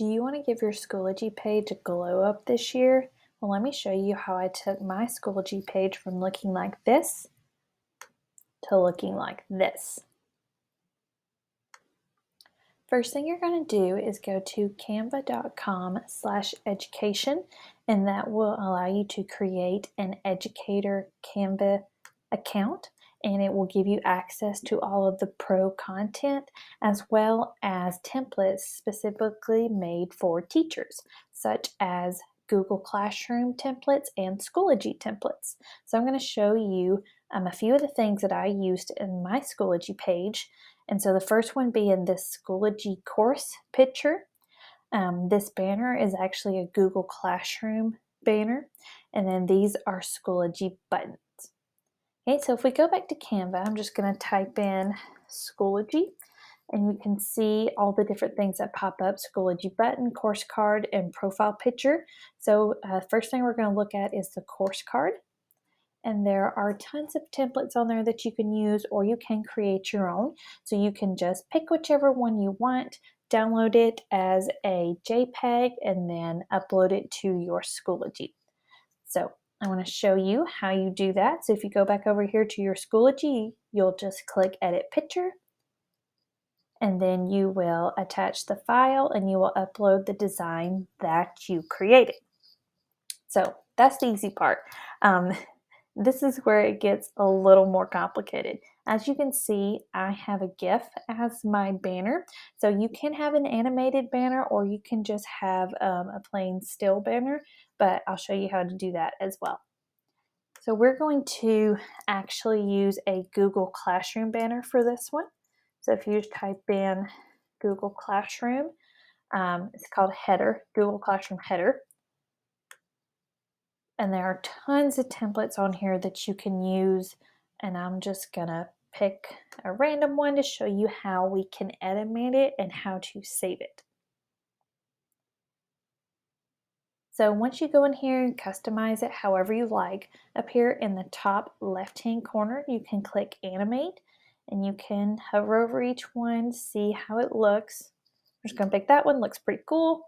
Do you want to give your Schoology page a glow up this year? Well, let me show you how I took my Schoology page from looking like this to looking like this. First thing you're going to do is go to canva.com/education, and that will allow you to create an educator Canva account, and it will give you access to all of the pro content as well as templates specifically made for teachers, such as Google Classroom templates and Schoology templates. So I'm going to show you a few of the things that I used in my Schoology page. And so the first one being this Schoology course picture. This banner is actually a Google Classroom banner, and then these are Schoology buttons. Okay, so if we go back to Canva, I'm just going to type in Schoology, and you can see all the different things that pop up: Schoology button, course card, and profile picture. So first thing we're going to look at is the course card. And there are tons of templates on there that you can use, or you can create your own. So you can just pick whichever one you want, download it as a JPEG, and then upload it to your Schoology. So I want to show you how you do that. So if you go back over here to your Schoology, you'll just click Edit Picture, and then you will attach the file and you will upload the design that you created. So that's the easy part. This is where it gets a little more complicated. As you can see, I have a GIF as my banner. So you can have an animated banner, or you can just have a plain still banner, but I'll show you how to do that as well. So we're going to actually use a Google Classroom banner for this one. So if you just type in Google Classroom, it's called header, Google Classroom header. And there are tons of templates on here that you can use, and I'm just gonna pick a random one to show you how we can animate it and how to save it. So once you go in here and customize it however you like, up here in the top left-hand corner, you can click Animate, and you can hover over each one, see how it looks. I'm just gonna pick that one, looks pretty cool.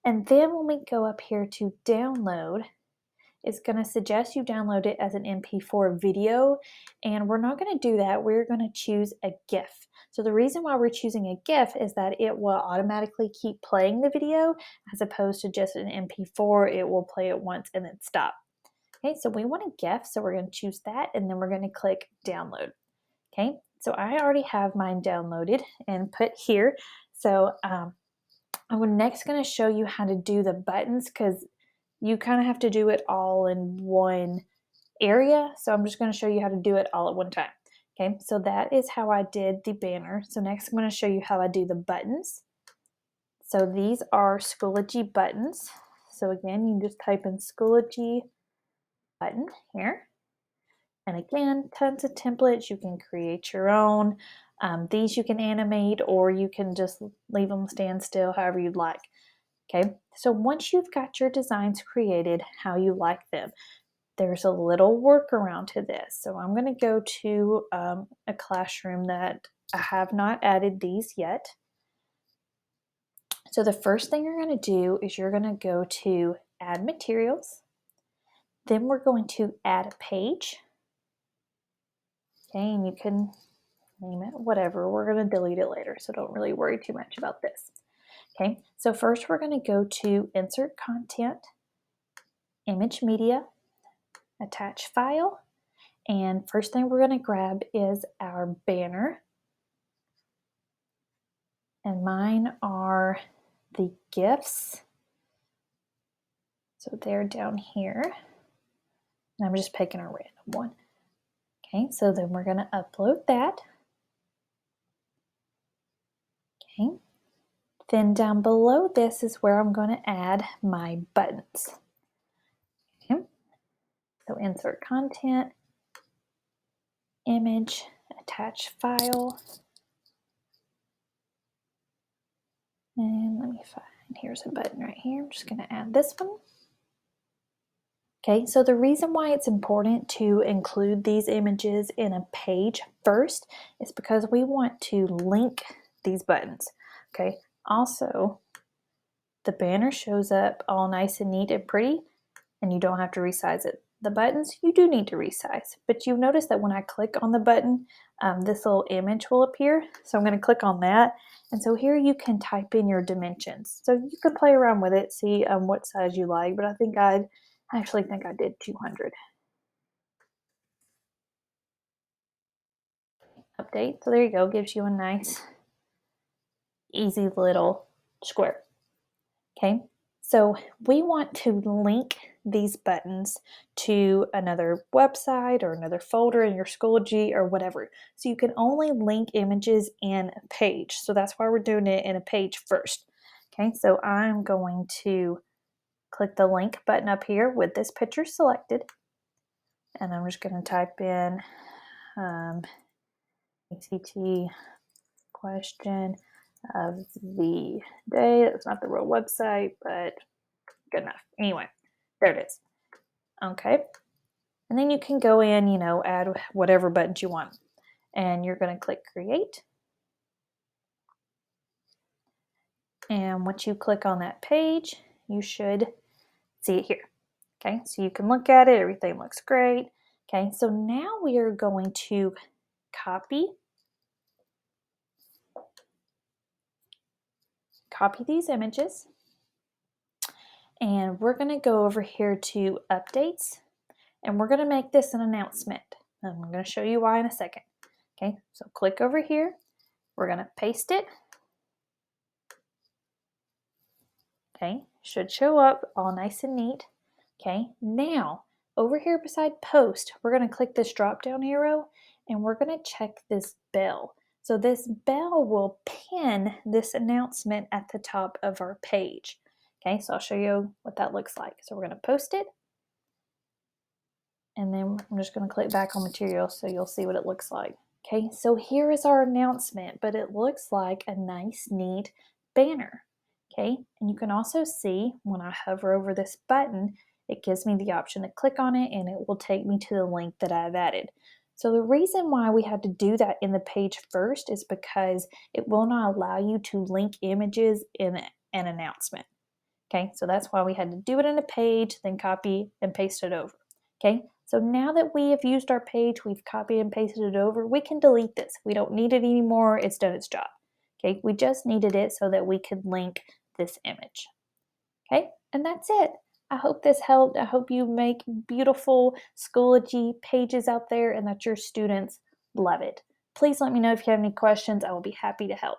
And then when we go up here to download, it's going to suggest you download it as an MP4 video, and we're not going to do that. We're going to choose a GIF. So the reason why we're choosing a GIF is that it will automatically keep playing the video, as opposed to just an MP4. It will play it once and then stop. Okay, so we want a GIF, so we're going to choose that, and then we're going to click download. Okay, so I already have mine downloaded and put here. So I'm next going to show you how to do the buttons, because you kind of have to do it all in one area. So I'm just going to show you how to do it all at one time. Okay, so that is how I did the banner. So next I'm going to show you how I do the buttons. So these are Schoology buttons. So again, you can just type in Schoology button here. And again, tons of templates. You can create your own. These you can animate, or you can just leave them stand still, however you'd like. Okay, so once you've got your designs created how you like them, there's a little workaround to this. So I'm going to go to a classroom that I have not added these yet. So the first thing you're going to do is you're going to go to Add Materials. Then we're going to add a page. Okay, and you can name it whatever. We're going to delete it later, so don't really worry too much about this. Okay, so first we're going to go to Insert Content, Image Media, Attach File, and first thing we're going to grab is our banner. And mine are the GIFs. So they're down here. And I'm just picking a random one. Okay, so then we're going to upload that. Okay, then down below this is where I'm going to add my buttons. Okay, so insert content, image, attach file. And let me find, here's a button right here. I'm just going to add this one. Okay, so the reason why it's important to include these images in a page first is because we want to link these buttons. Okay, also the banner shows up all nice and neat and pretty, and you don't have to resize it. The buttons, you do need to resize, but you notice that when I click on the button, this little image will appear. So I'm going to click on that. And so here you can type in your dimensions. So you can play around with it, see what size you like, but I actually think I did 200. Update. So there you go, gives you a nice, easy little square. Okay, so we want to link these buttons to another website or another folder in your Schoology or whatever. So you can only link images in a page. So that's why we're doing it in a page first. Okay, so I'm going to click the link button up here with this picture selected. And I'm just going to type in ACT question of the day. That's not the real website, but good enough. Anyway, there it is. Okay. And then you can go in, add whatever buttons you want. And you're going to click create. And once you click on that page, you should see it here. Okay, so you can look at it. Everything looks great. Okay, so now we are going to copy these images. And we're going to go over here to updates. And we're going to make this an announcement. And I'm going to show you why in a second. Okay, so click over here. We're going to paste it. Okay, should show up all nice and neat. Okay, now over here beside post, we're going to click this drop down arrow and we're going to check this bell. So this bell will pin this announcement at the top of our page. Okay, so I'll show you what that looks like. So we're going to post it. And then I'm just going to click back on material so you'll see what it looks like. Okay, so here is our announcement, but it looks like a nice, neat banner. Okay, and you can also see when I hover over this button, it gives me the option to click on it and it will take me to the link that I've added. So the reason why we had to do that in the page first is because it will not allow you to link images in an announcement. Okay, so that's why we had to do it in a page, then copy and paste it over. Okay, so now that we have used our page, we've copied and pasted it over, we can delete this. We don't need it anymore. It's done its job. Okay, we just needed it so that we could link this image. Okay, and that's it. I hope this helped. I hope you make beautiful Schoology pages out there and that your students love it. Please let me know if you have any questions. I will be happy to help.